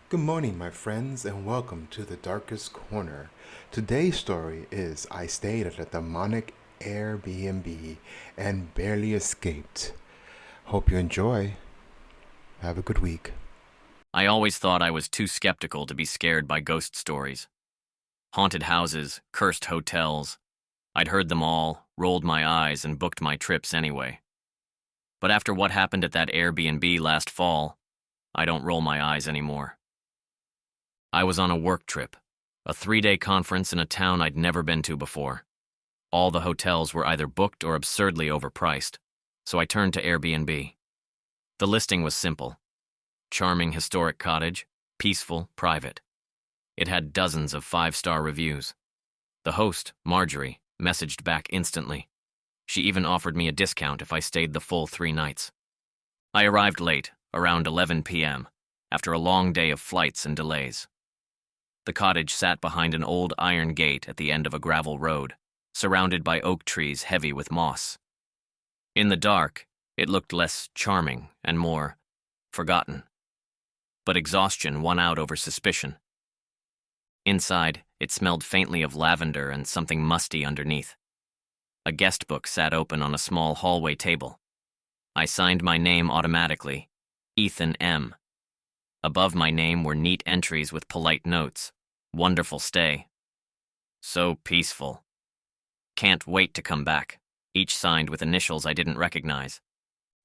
Good morning, my friends, and welcome to the Darkest Corner. Today's story is I stayed at a demonic Airbnb and barely escaped. Hope you enjoy. Have a good week. I always thought I was too skeptical to be scared by ghost stories. Haunted houses, cursed hotels. I'd heard them all, rolled my eyes, and booked my trips anyway. But after what happened at that Airbnb last fall, I don't roll my eyes anymore. I was on a work trip, a 3-day conference in a town I'd never been to before. All the hotels were either booked or absurdly overpriced, so I turned to Airbnb. The listing was simple. Charming historic cottage, peaceful, private. It had dozens of 5-star reviews. The host, Marjorie, messaged back instantly. She even offered me a discount if I stayed the full 3 nights. I arrived late, around 11 p.m., after a long day of flights and delays. The cottage sat behind an old iron gate at the end of a gravel road, surrounded by oak trees heavy with moss. In the dark, it looked less charming and more forgotten. But exhaustion won out over suspicion. Inside, it smelled faintly of lavender and something musty underneath. A guest book sat open on a small hallway table. I signed my name automatically, Ethan M. Above my name were neat entries with polite notes. Wonderful stay. So peaceful. Can't wait to come back, each signed with initials I didn't recognize.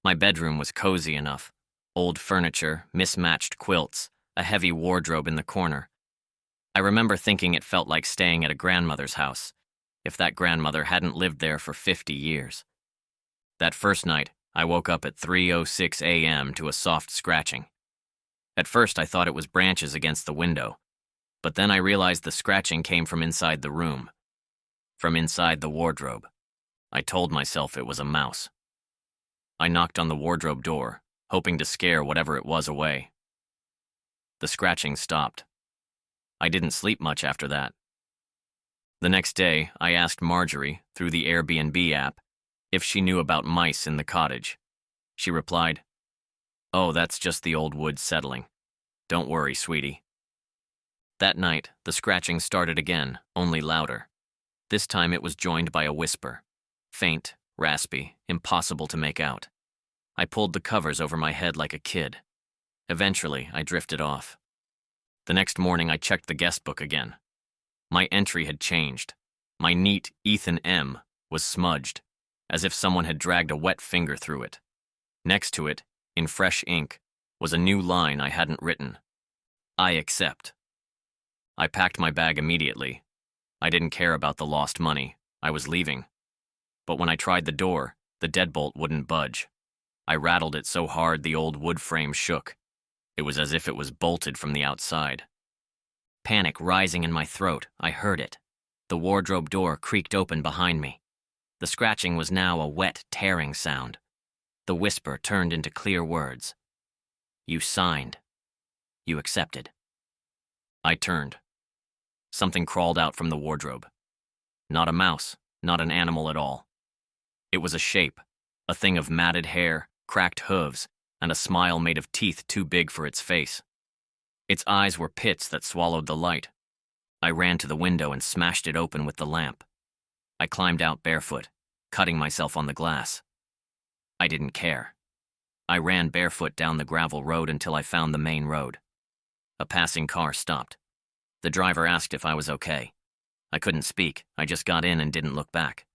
My bedroom was cozy enough. Old furniture, mismatched quilts, a heavy wardrobe in the corner. I remember thinking it felt like staying at a grandmother's house, if that grandmother hadn't lived there for 50 years. That first night, I woke up at 3:06 a.m. to a soft scratching. At first, I thought it was branches against the window, but then I realized the scratching came from inside the room, from inside the wardrobe. I told myself it was a mouse. I knocked on the wardrobe door, hoping to scare whatever it was away. The scratching stopped. I didn't sleep much after that. The next day, I asked Marjorie, through the Airbnb app, if she knew about mice in the cottage. She replied, "Oh, that's just the old wood settling. Don't worry, sweetie." That night, the scratching started again, only louder. This time it was joined by a whisper. Faint, raspy, impossible to make out. I pulled the covers over my head like a kid. Eventually, I drifted off. The next morning, I checked the guest book again. My entry had changed. My neat Ethan M. was smudged, as if someone had dragged a wet finger through it. Next to it, in fresh ink, was a new line I hadn't written. I accept. I packed my bag immediately. I didn't care about the lost money. I was leaving. But when I tried the door, the deadbolt wouldn't budge. I rattled it so hard the old wood frame shook. It was as if it was bolted from the outside. Panic rising in my throat, I heard it. The wardrobe door creaked open behind me. The scratching was now a wet, tearing sound. The whisper turned into clear words. "You signed. You accepted." I turned. Something crawled out from the wardrobe. Not a mouse, not an animal at all. It was a shape, a thing of matted hair, cracked hooves, and a smile made of teeth too big for its face. Its eyes were pits that swallowed the light. I ran to the window and smashed it open with the lamp. I climbed out barefoot, cutting myself on the glass. I didn't care. I ran barefoot down the gravel road until I found the main road. A passing car stopped. The driver asked if I was okay. I couldn't speak. I just got in and didn't look back.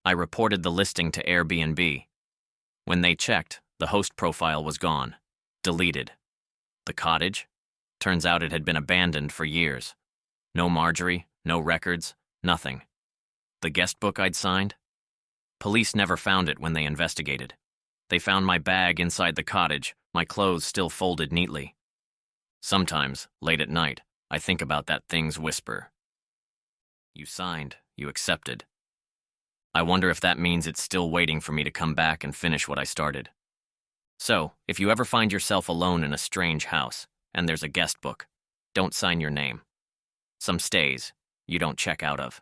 I reported the listing to Airbnb. When they checked, the host profile was gone. Deleted. The cottage? Turns out it had been abandoned for years. No Marjorie, no records, nothing. The guest book I'd signed? Police never found it when they investigated. They found my bag inside the cottage, my clothes still folded neatly. Sometimes, late at night, I think about that thing's whisper. You signed, you accepted. I wonder if that means it's still waiting for me to come back and finish what I started. So, if you ever find yourself alone in a strange house, and there's a guest book, don't sign your name. Some stays you don't check out of.